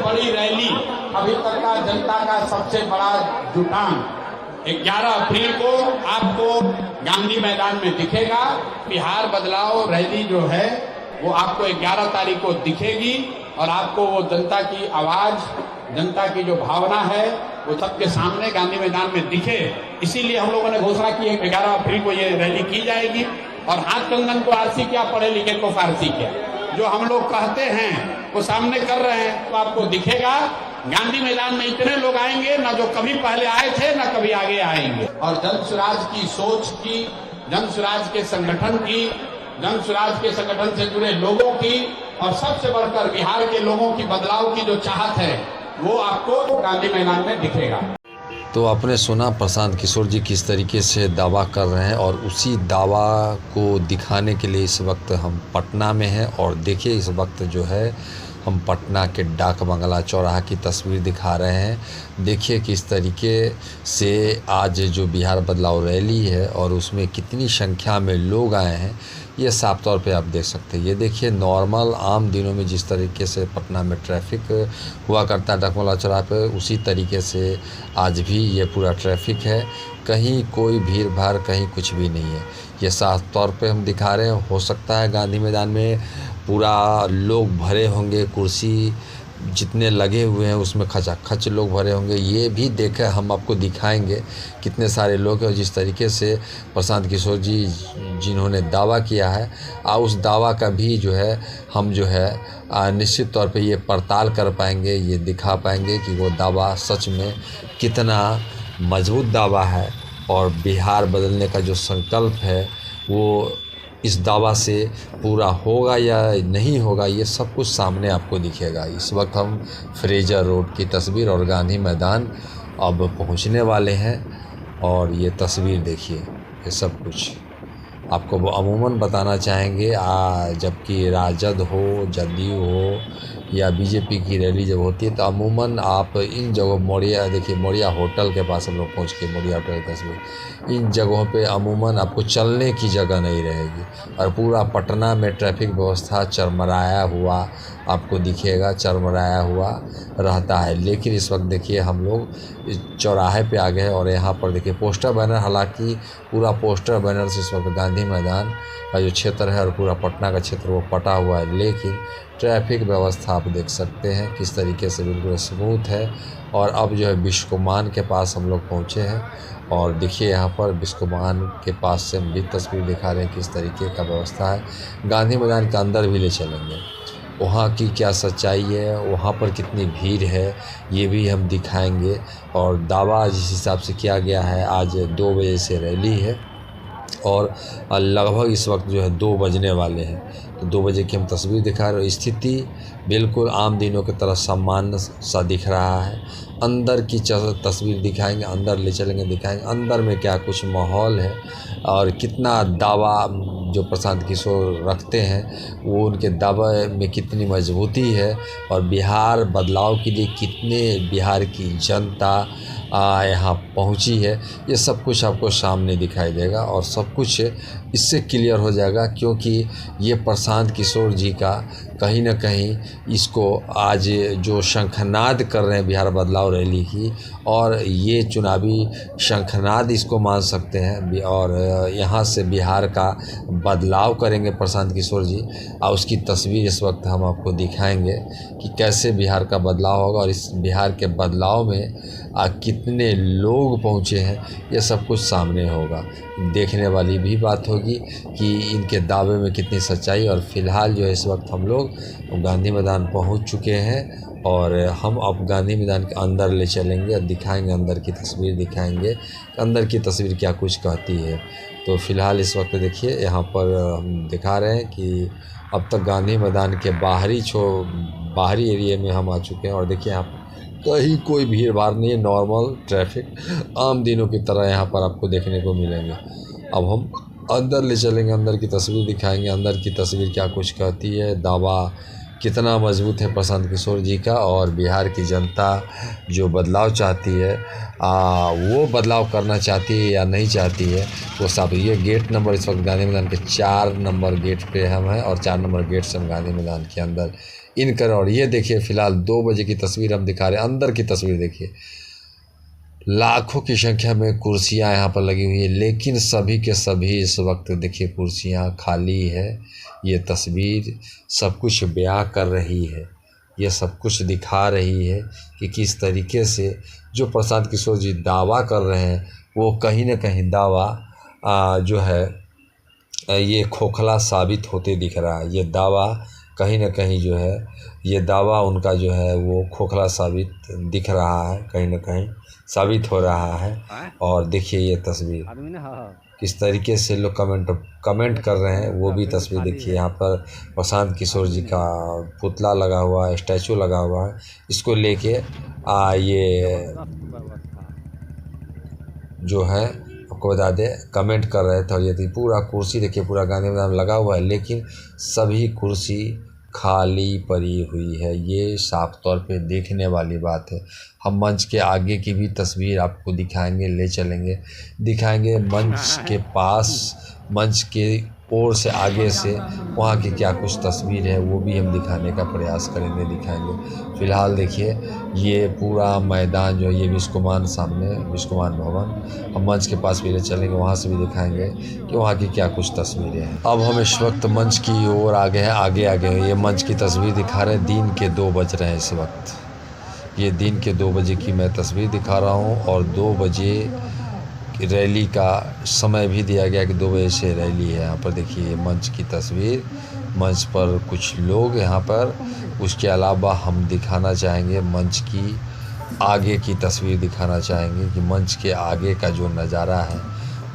बड़ी रैली, अभी तक का जनता का सबसे बड़ा जुटान 11 अप्रैल को आपको गांधी मैदान में दिखेगा। बिहार बदलाव रैली जो है वो आपको 11 तारीख को दिखेगी और आपको वो जनता की आवाज, जनता की जो भावना है वो सबके सामने गांधी मैदान में दिखे। इसीलिए हम लोगों ने घोषणा की है 11 अप्रैल को ये रैली की जाएगी। और हाथ कंगन को आरसी क्या, पढ़े लिखे को फारसी क्या, जो हम लोग कहते हैं वो सामने कर रहे हैं, तो आपको दिखेगा। गांधी मैदान में इतने लोग आएंगे ना जो कभी पहले आए थे ना कभी आगे आएंगे। और जन स्वराज की सोच की, जन स्वराज के संगठन की, जन स्वराज के संगठन से जुड़े लोगों की और सबसे बढ़कर बिहार के लोगों की बदलाव की जो चाहत है वो आपको गांधी मैदान में दिखेगा। तो आपने सुना प्रशांत किशोर जी किस तरीके से दावा कर रहे हैं और उसी दावा को दिखाने के लिए इस वक्त हम पटना में हैं। और देखिए इस वक्त जो है हम पटना के डाक बंगला चौराहा की तस्वीर दिखा रहे हैं। देखिए किस तरीके से आज जो बिहार बदलाव रैली है और उसमें कितनी संख्या में लोग आए हैं, ये साफ तौर पे आप देख सकते हैं। ये देखिए नॉर्मल आम दिनों में जिस तरीके से पटना में ट्रैफिक हुआ करता है डाक बंगला चौराहे पे, उसी तरीके से आज भी ये पूरा ट्रैफिक है। कहीं कोई भीड़ भाड़, कहीं कुछ भी नहीं है। ये साफ तौर पे हम दिखा रहे हैं। हो सकता है गांधी मैदान में पूरा लोग भरे होंगे, कुर्सी जितने लगे हुए हैं उसमें खचाखच लोग भरे होंगे। ये भी देखें, हम आपको दिखाएंगे कितने सारे लोग हैं। और जिस तरीके से प्रशांत किशोर जी जिन्होंने दावा किया है, उस दावा का भी जो है हम जो है निश्चित तौर पे ये पड़ताल कर पाएंगे, ये दिखा पाएंगे कि वो दावा सच में कितना मजबूत दावा है और बिहार बदलने का जो संकल्प है वो इस दावा से पूरा होगा या नहीं होगा, ये सब कुछ सामने आपको दिखेगा। इस वक्त हम फ्रेजर रोड की तस्वीर और गांधी मैदान अब पहुंचने वाले हैं। और ये तस्वीर देखिए, ये सब कुछ आपको वो अमूमन बताना चाहेंगे। जबकि राजद हो, जदयू हो या बीजेपी की रैली जब होती है तो अमूमन आप इन जगहों, मोड़िया देखिए, मोड़िया होटल के पास हम लोग पहुँच के, मोड़िया होटल की तस्वीर, इन जगहों पे अमूमन आपको चलने की जगह नहीं रहेगी और पूरा पटना में ट्रैफिक व्यवस्था चरमराया हुआ आपको दिखेगा, चरमराया हुआ रहता है। लेकिन इस वक्त देखिए हम लोग इस चौराहे पे आ गए हैं और यहाँ पर देखिए पोस्टर बैनर, हालांकि पूरा पोस्टर बैनर से इस वक्त गांधी मैदान का जो क्षेत्र है और पूरा पटना का क्षेत्र वो पटा हुआ है। लेकिन ट्रैफिक व्यवस्था आप देख सकते हैं किस तरीके से बिल्कुल स्मूथ है। और अब जो है बिस्कोमान के पास हम लोग पहुँचे हैं और देखिए यहाँ पर बिस्कोमान के पास से हम भी तस्वीर दिखा रहे हैं किस तरीके का व्यवस्था है। गांधी मैदान के अंदर भी ले चलेंगे, वहाँ की क्या सच्चाई है, वहाँ पर कितनी भीड़ है, ये भी हम दिखाएंगे। और दावा जिस हिसाब से किया गया है, आज 2 बजे से रैली है और लगभग इस वक्त जो है 2 बजने वाले हैं। तो 2 बजे की हम तस्वीर दिखा रहे हैं। स्थिति बिल्कुल आम दिनों की तरह सामान्य सा दिख रहा है। अंदर की तस्वीर दिखाएंगे, अंदर ले चलेंगे, दिखाएंगे अंदर में क्या कुछ माहौल है और कितना दावा जो प्रशांत किशोर रखते हैं वो उनके दावे में कितनी मजबूती है और बिहार बदलाव के लिए कितने बिहार की जनता यहाँ पहुँची है, ये सब कुछ आपको सामने दिखाई देगा और सब कुछ इससे क्लियर हो जाएगा। क्योंकि ये प्रशांत किशोर जी का कहीं ना कहीं इसको आज जो शंखनाद कर रहे हैं बिहार बदलाव रैली की, और ये चुनावी शंखनाद इसको मान सकते हैं और यहाँ से बिहार का बदलाव करेंगे प्रशांत किशोर जी। और उसकी तस्वीर इस वक्त हम आपको दिखाएंगे कि कैसे बिहार का बदलाव होगा और इस बिहार के बदलाव में कितने लोग पहुँचे हैं, ये सब कुछ सामने होगा। देखने वाली भी बात होगी कि इनके दावे में कितनी सच्चाई। और फ़िलहाल जो है इस वक्त हम लोग गांधी मैदान पहुंच चुके हैं और हम अब गांधी मैदान के अंदर ले चलेंगे और दिखाएंगे, अंदर की तस्वीर दिखाएंगे, अंदर की तस्वीर क्या कुछ कहती है। तो फ़िलहाल इस वक्त देखिए यहाँ पर हम दिखा रहे हैं कि अब तक गांधी मैदान के बाहरी एरिया में हम आ चुके हैं और देखिए यहाँ कहीं कोई भीड़ भाड़ नहीं है, नॉर्मल ट्रैफिक आम दिनों की तरह यहाँ पर आपको देखने को मिलेंगे। अब हम अंदर ले चलेंगे, अंदर की तस्वीर दिखाएंगे, अंदर की तस्वीर क्या कुछ कहती है, दावा कितना मजबूत है प्रशांत किशोर जी का और बिहार की जनता जो बदलाव चाहती है वो बदलाव करना चाहती है या नहीं चाहती है वो सब। ये गेट नंबर इस वक्त गांधी मैदान के 4 नंबर गेट पे हम हैं और 4 नंबर गेट से हम गांधी मैदान के अंदर इन कर। और ये देखिए फ़िलहाल 2 बजे की तस्वीर हम दिखा रहे हैं। अंदर की तस्वीर देखिए, लाखों की संख्या में कुर्सियां यहाँ पर लगी हुई है, लेकिन सभी के सभी इस वक्त देखिए कुर्सियां खाली है। ये तस्वीर सब कुछ बयां कर रही है, ये सब कुछ दिखा रही है कि किस तरीके से जो प्रशांत किशोर जी दावा कर रहे हैं वो कहीं ना कहीं दावा जो है ये खोखला साबित होते दिख रहा है। ये दावा कहीं ना कहीं जो है ये दावा उनका जो है वो खोखला साबित दिख रहा है, कहीं ना कहीं साबित हो रहा है। और देखिए ये तस्वीर किस तरीके से लोग कमेंट कर रहे हैं, वो भी तस्वीर देखिए। यहाँ पर प्रशांत किशोर जी का पुतला लगा हुआ है, स्टैचू लगा हुआ है, इसको लेके ये जो है आपको बता दें कमेंट कर रहे थे। और ये पूरा कुर्सी देखिए पूरा गांधी मैदान लगा हुआ है, लेकिन सभी कुर्सी खाली पड़ी हुई है। ये साफ तौर पे देखने वाली बात है। हम मंच के आगे की भी तस्वीर आपको दिखाएंगे, ले चलेंगे, दिखाएंगे मंच के पास, मंच के ओर से आगे से वहाँ की क्या कुछ तस्वीर है वो भी हम दिखाने का प्रयास करेंगे, दिखाएंगे। फ़िलहाल देखिए ये पूरा मैदान जो है ये विश्वकुमान सामने विश्वकुमान भवन, हम मंच के पास भी ले चलेंगे, वहाँ से भी दिखाएंगे कि वहाँ की क्या कुछ तस्वीरें हैं। अब हम इस वक्त मंच की ओर आ गए हैं, आगे ये मंच की तस्वीर दिखा रहे हैं। दिन के 2 बज रहे हैं इस वक्त, ये दिन के 2 बजे की मैं तस्वीर दिखा रहा हूँ। और 2 बजे रैली का समय भी दिया गया कि 2 बजे से रैली है। यहाँ पर देखिए मंच की तस्वीर, मंच पर कुछ लोग यहाँ पर, उसके अलावा हम दिखाना चाहेंगे मंच की आगे की तस्वीर दिखाना चाहेंगे कि मंच के आगे का जो नज़ारा है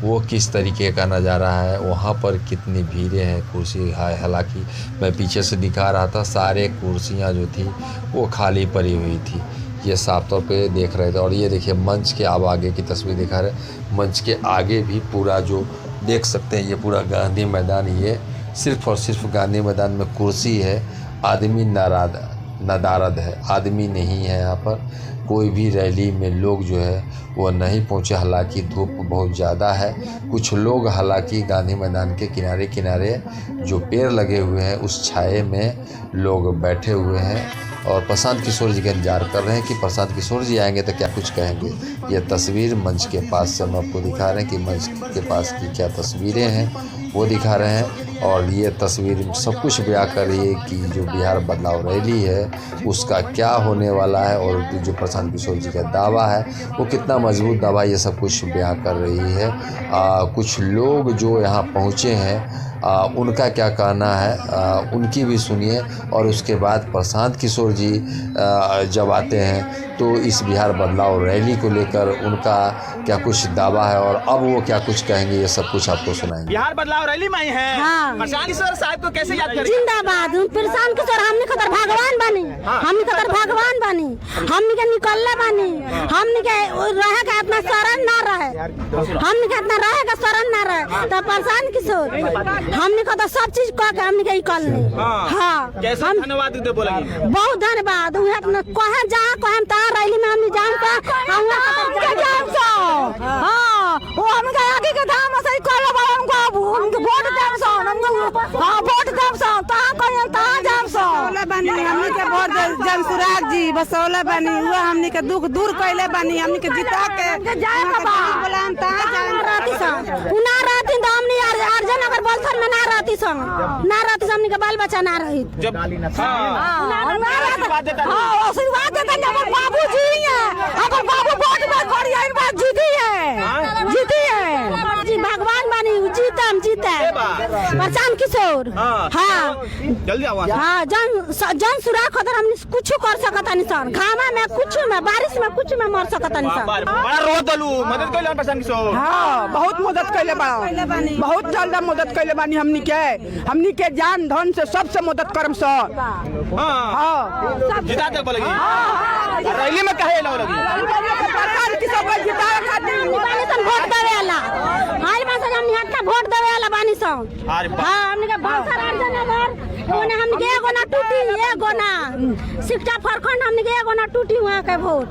वो किस तरीके का नज़ारा है, वहाँ पर कितनी भीड़ें हैं। कुर्सी है, हालांकि मैं पीछे से दिखा रहा था, सारे कुर्सियाँ जो थी वो खाली पड़ी हुई थी, ये साफ तौर पे देख रहे थे। और ये देखिए मंच के अब आगे की तस्वीर दिखा रहे हैं। मंच के आगे भी पूरा जो देख सकते हैं ये पूरा गांधी मैदान, ये सिर्फ़ और सिर्फ गांधी मैदान में कुर्सी है, आदमी नदारद है, आदमी नहीं है। यहाँ पर कोई भी रैली में लोग जो है वो नहीं पहुँचे, हालांकि धूप बहुत ज़्यादा है। कुछ लोग हालांकि गांधी मैदान के किनारे किनारे जो पेड़ लगे हुए हैं उस छाये में लोग बैठे हुए हैं और प्रशांत किशोर जी का इंतजार कर रहे हैं कि प्रशांत किशोर जी आएंगे तो क्या कुछ कहेंगे। ये तस्वीर मंच के पास से हम आपको दिखा रहे हैं कि मंच के पास की क्या तस्वीरें हैं वो दिखा रहे हैं। और ये तस्वीर सब कुछ बयां कर रही है कि जो बिहार बदलाव रैली है उसका क्या होने वाला है और जो प्रशांत किशोर जी का दावा है वो कितना मजबूत दावा, ये सब कुछ बयां कर रही है। कुछ लोग जो यहाँ पहुँचे हैं उनका क्या कहना है उनकी भी सुनिए। और उसके बाद प्रशांत किशोर जी जब आते हैं तो इस बिहार बदलाव रैली को लेकर उनका क्या कुछ दावा है और अब वो क्या कुछ कहेंगे, ये सब कुछ आपको सुनाएंगे। बिहार बदलाव रैली में है। हाँ। प्रशांत किशोर साहब को कैसे याद करें? जिंदाबाद प्रशांत किशोर, हमने खतर भगवान बनी, हमने खतर भगवान बनी, हमने के निकलने बनी, हमने के रहे का इतना शरण ना रहे, हमने के इतना रहे का शरण ना रहे तो प्रशांत किशोर हमने को तो सब चीज कह के हमने के निकल नहीं। हाँ कैसे हम धन्यवाद देते बोलेंगे? बहुत धन्यवाद। उहे अपना कहे जहाँ कहे हम तहाँ रैली में हमने जान का हाँ वो हमके आगे के धाम से कॉल वाला हमको वोट देम सो हमको हाँ वोट देम सो तहाँ कहे तहाँ जाम सो बनी हमनी के वोट जमसुराग जी बसौले बनी हुआ हमनी के दुख दूर कैले बनी हमनी के जिता के जाए बाबा बोला हम तहाँ जाए राती संग उना राती तो हमने अर्जन अगर बोलथन में ना राती संग ना राती हमनी के बाल बच्चा ना रही जब आशीर्वाद देता जब बाबूजी है अगर बाबू वोट में करी इन बात जीती है जी भगवान बनी जीतम जीते प्रशांत किशोर। हाँ जल्दी आओ। हाँ जन सुराग खतर हमने कुछ कर सकता नहीं सर, घामा में कुछ में बारिश में कुछ में मर सकता नहीं सर। बड़ा रोड दलू मदद कर प्रशांत किशोर। हाँ बहुत मदद कैले बा, बहुत ज्यादा मदद कैले बानी हमनी के जान धन से सबसे मदद करम सर। हाँ जिता दे बोलेगी रैली में कहे लो लगी प्रशांत किशोर को जिताए खातिर वोट देवे वाला हाल में से हमनी हटका वोट देवे वाला बानी सर। हाँ हमनी के बहुत सारा अर्जन नगर ओने हमनी के एगो ना टूटी एगो ना शिक्षा प्रखंड हमनी के एगो ना टूटी हुआ के वोट।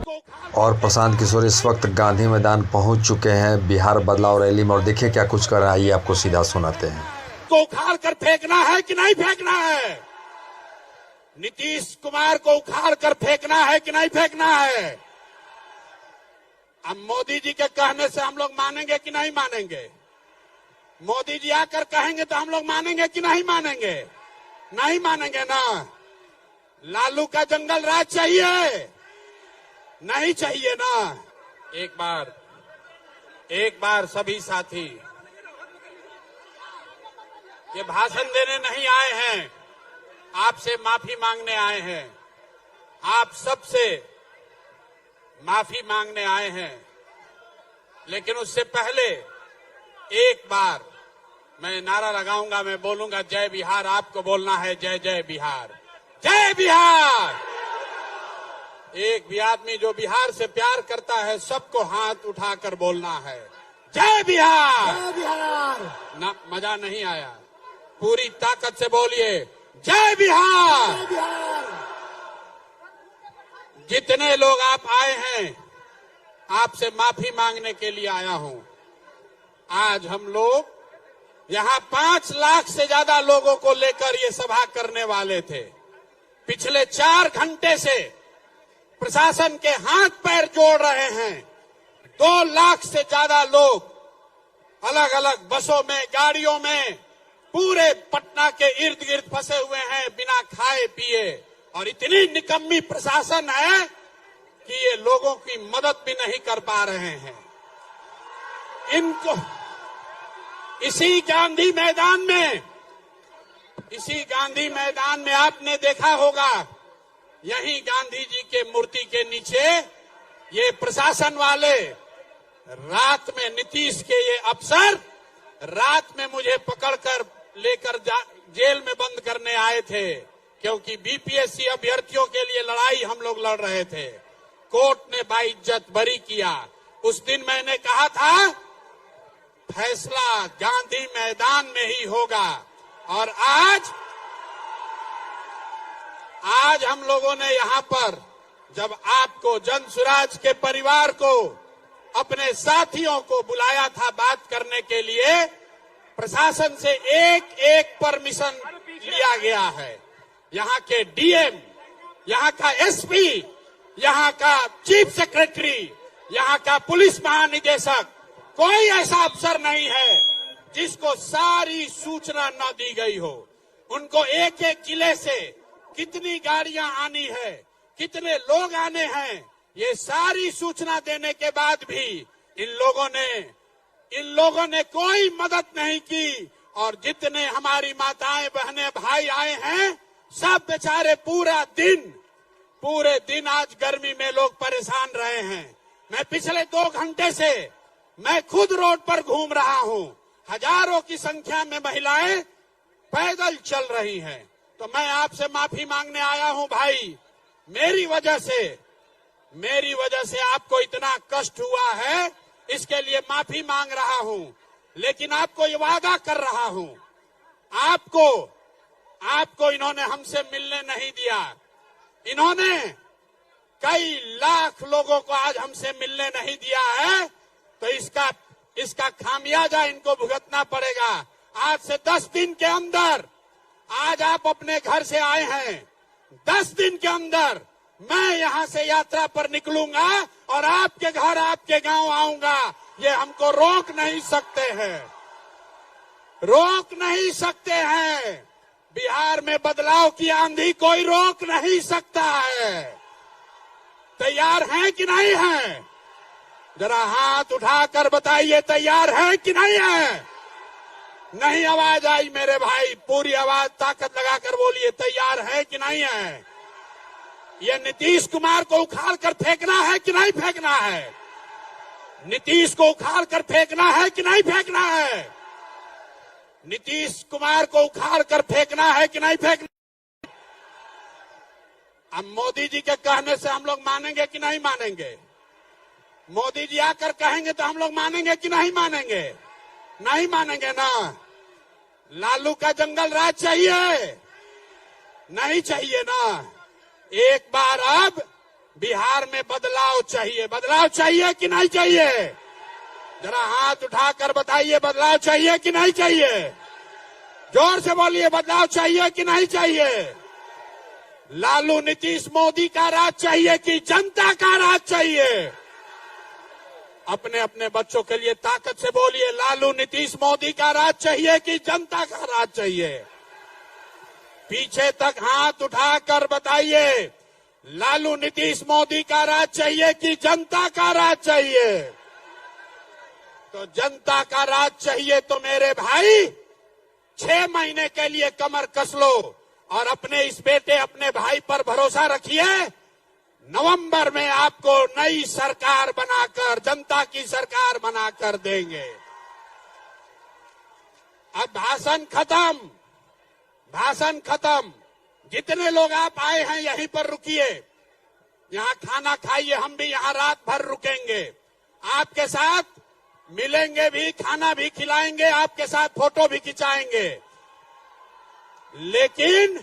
और प्रशांत किशोर इस वक्त गांधी मैदान पहुंच चुके हैं बिहार बदलाव रैली में और देखिए क्या कुछ कर रहा है, ये आपको सीधा सुनाते हैं। को उखाड़ कर फेंकना है कि नहीं फेंकना है? नीतीश कुमार को उखाड़ कर फेंकना है कि नहीं फेंकना है? अब मोदी जी के कहने से हम लोग मानेंगे कि नहीं मानेंगे? मोदी जी आकर कहेंगे तो हम लोग मानेंगे कि नहीं मानेंगे? नहीं मानेंगे ना। लालू का जंगल राज चाहिए? नहीं चाहिए ना। एक बार सभी साथी ये भाषण देने नहीं आए हैं, आपसे माफी मांगने आए हैं। आप सबसे माफी मांगने आए हैं। लेकिन उससे पहले एक बार मैं नारा लगाऊंगा, मैं बोलूंगा जय बिहार। आपको बोलना है जय जय बिहार, जय बिहार। एक भी आदमी जो बिहार से प्यार करता है सबको हाथ उठाकर बोलना है जय बिहार। जय बिहार। ना मजा नहीं आया, पूरी ताकत से बोलिए जय बिहार। जय बिहार। जितने लोग आप आए हैं, आपसे माफी मांगने के लिए आया हूं। आज हम लोग यहां 5 लाख से ज्यादा लोगों को लेकर ये सभा करने वाले थे। पिछले 4 घंटे से प्रशासन के हाथ पैर जोड़ रहे हैं। 2 लाख से ज्यादा लोग अलग अलग बसों में, गाड़ियों में पूरे पटना के इर्द गिर्द फंसे हुए हैं बिना खाए पिए। और इतनी निकम्मी प्रशासन है कि ये लोगों की मदद भी नहीं कर पा रहे हैं। इनको इसी गांधी मैदान में आपने देखा होगा, यही गांधी जी के मूर्ति के नीचे ये प्रशासन वाले रात में, नीतीश के ये अफसर रात में मुझे पकड़कर लेकर जेल में बंद करने आए थे, क्योंकि बीपीएससी अभ्यर्थियों के लिए लड़ाई हम लोग लड़ रहे थे। कोर्ट ने बाइज्जत बरी किया। उस दिन मैंने कहा था फैसला गांधी मैदान में ही होगा। और आज हम लोगों ने यहाँ पर जब आपको, जनसुराज के परिवार को, अपने साथियों को बुलाया था बात करने के लिए, प्रशासन से एक परमिशन लिया गया है। यहाँ के डीएम, यहाँ का एसपी, यहाँ का चीफ सेक्रेटरी, यहाँ का पुलिस महानिदेशक, कोई ऐसा अफसर नहीं है जिसको सारी सूचना न दी गई हो। उनको एक एक जिले से कितनी गाड़ियां आनी है, कितने लोग आने हैं, ये सारी सूचना देने के बाद भी इन लोगों ने कोई मदद नहीं की। और जितने हमारी माताएं, बहनें, भाई आए हैं, सब बेचारे पूरे दिन आज गर्मी में लोग परेशान रहे हैं। मैं पिछले 2 घंटे से मैं खुद रोड पर घूम रहा हूं। हजारों की संख्या में महिलाएं पैदल चल रही हैं। तो मैं आपसे माफी मांगने आया हूं भाई। मेरी वजह से आपको इतना कष्ट हुआ है, इसके लिए माफी मांग रहा हूं। लेकिन आपको ये वादा कर रहा हूं, आपको इन्होंने हमसे मिलने नहीं दिया। इन्होंने कई लाख लोगों को आज हमसे मिलने नहीं दिया है, तो इसका खामियाजा इनको भुगतना पड़ेगा। आज से 10 दिन के अंदर, आज आप अपने घर से आए हैं, 10 दिन के अंदर मैं यहां से यात्रा पर निकलूंगा और आपके घर, आपके गांव आऊंगा। ये हमको रोक नहीं सकते हैं। बिहार में बदलाव की आंधी कोई रोक नहीं सकता है। तैयार हैं कि नहीं हैं? जरा हाथ उठाकर बताइए, तैयार हैं कि नहीं है? नहीं आवाज आई मेरे भाई, पूरी आवाज ताकत लगाकर बोलिए, तैयार है कि नहीं है? ये नीतीश कुमार को उखाड़ कर फेंकना है कि नहीं फेंकना है? नीतीश को उखाड़ कर फेंकना है कि नहीं फेंकना है? नीतीश कुमार को उखाड़ कर फेंकना है कि नहीं फेंकना? अब मोदी जी के कहने से हम लोग मानेंगे कि नहीं मानेंगे? मोदी जी आकर कहेंगे तो हम लोग मानेंगे कि नहीं मानेंगे? नहीं मानेंगे ना। लालू का जंगल राज चाहिए? नहीं चाहिए ना। एक बार अब बिहार में बदलाव चाहिए कि नहीं चाहिए? जरा हाथ उठाकर बताइए, बदलाव चाहिए कि नहीं चाहिए? जोर से बोलिए, बदलाव चाहिए कि नहीं चाहिए? लालू नीतीश मोदी का राज चाहिए कि जनता का राज चाहिए? अपने अपने बच्चों के लिए ताकत से बोलिए, लालू नीतीश मोदी का राज चाहिए कि जनता का राज चाहिए? पीछे तक हाथ उठाकर बताइए, लालू नीतीश मोदी का राज चाहिए कि जनता का राज चाहिए? तो जनता का राज चाहिए तो मेरे भाई 6 महीने के लिए कमर कस लो और अपने इस बेटे अपने भाई पर भरोसा रखिए। नवंबर में आपको नई सरकार बनाकर, जनता की सरकार बनाकर देंगे। अब भाषण खत्म, भाषण खत्म। जितने लोग आप आए हैं यहीं पर रुकिए, यहाँ खाना खाइए, हम भी यहाँ रात भर रुकेंगे, आपके साथ मिलेंगे भी, खाना भी खिलाएंगे, आपके साथ फोटो भी खिंचाएंगे। लेकिन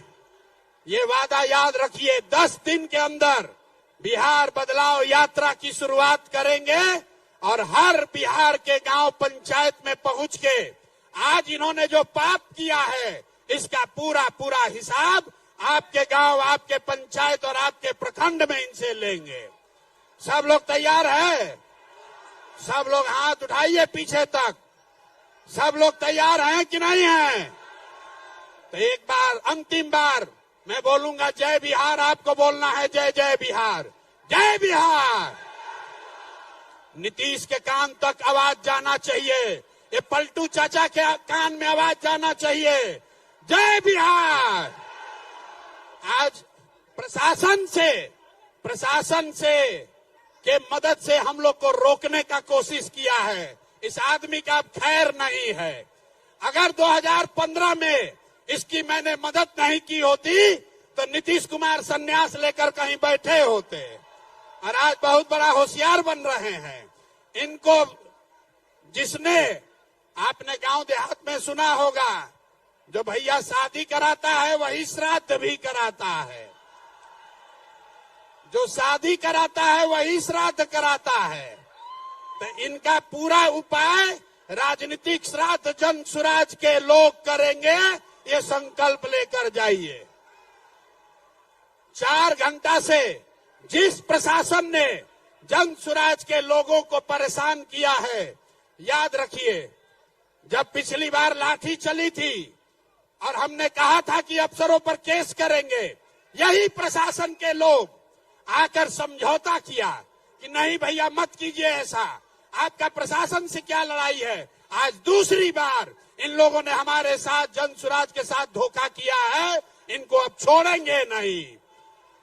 ये वादा याद रखिए, 10 दिन के अंदर बिहार बदलाव यात्रा की शुरुआत करेंगे और हर बिहार के गांव पंचायत में पहुंच के आज इन्होंने जो पाप किया है इसका पूरा पूरा हिसाब आपके गांव, आपके पंचायत और आपके प्रखंड में इनसे लेंगे। सब लोग तैयार है? सब लोग हाथ उठाइए पीछे तक। सब लोग तैयार हैं कि नहीं हैं? तो एक बार, अंतिम बार मैं बोलूंगा जय बिहार, आपको बोलना है जय जय बिहार, जय बिहार। नीतीश के कान तक आवाज जाना चाहिए, ये पलटू चाचा के कान में आवाज जाना चाहिए, जय बिहार। आज प्रशासन से के मदद से हम लोग को रोकने का कोशिश किया है। इस आदमी का अब खैर नहीं है। अगर 2015 में इसकी मैंने मदद नहीं की होती तो नीतीश कुमार संन्यास लेकर कहीं बैठे होते और आज बहुत बड़ा होशियार बन रहे हैं। इनको जिसने, आपने गांव देहात में सुना होगा, जो भैया शादी कराता है वही श्राद्ध भी कराता है, जो शादी कराता है वही श्राद्ध कराता है। तो इनका पूरा उपाय राजनीतिक श्राद्ध जन सुराज के लोग करेंगे, ये संकल्प लेकर जाइए। 4 घंटा से जिस प्रशासन ने जन सुराज के लोगों को परेशान किया है, याद रखिए, जब पिछली बार लाठी चली थी और हमने कहा था कि अफसरों पर केस करेंगे, यही प्रशासन के लोग आकर समझौता किया कि नहीं भैया मत कीजिए ऐसा, आपका प्रशासन से क्या लड़ाई है। आज दूसरी बार इन लोगों ने हमारे साथ, जन सुराज के साथ धोखा किया है, इनको अब छोड़ेंगे नहीं,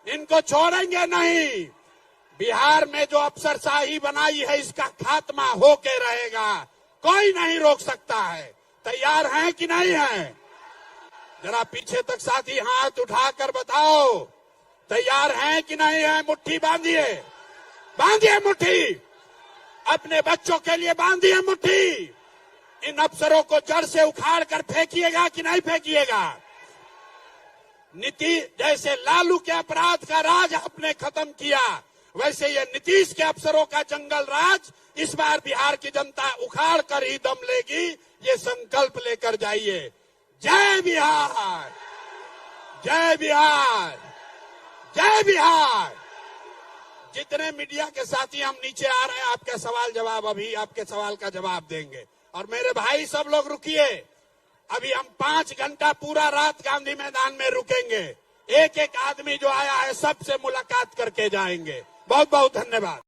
इनको छोड़ेंगे नहीं। बिहार में जो अफसरशाही बनाई है इसका खात्मा होके रहेगा, कोई नहीं रोक सकता है। तैयार हैं कि नहीं हैं? जरा पीछे तक साथी हाथ उठाकर बताओ, तैयार हैं कि नहीं है? मुट्ठी बांधिए, बांधिए मुट्ठी, अपने बच्चों के लिए बांधिए मुट्ठी। इन अफसरों को जड़ से उखाड़ कर फेंकिएगा कि नहीं फेंकिएगा? नीतीश, जैसे लालू के अपराध का राज आपने खत्म किया, वैसे ये नीतीश के अफसरों का जंगल राज इस बार बिहार की जनता उखाड़ कर ही दम लेगी, ये संकल्प लेकर जाइए। जय बिहार, जय बिहार, जय बिहार। जितने मीडिया के साथी हम नीचे आ रहे हैं, आपके सवाल जवाब, अभी आपके सवाल का जवाब देंगे। और मेरे भाई सब लोग रुकिए, अभी हम 5 घंटा पूरा रात गांधी मैदान में रुकेंगे। एक एक आदमी जो आया है सबसे मुलाकात करके जाएंगे। बहुत बहुत धन्यवाद।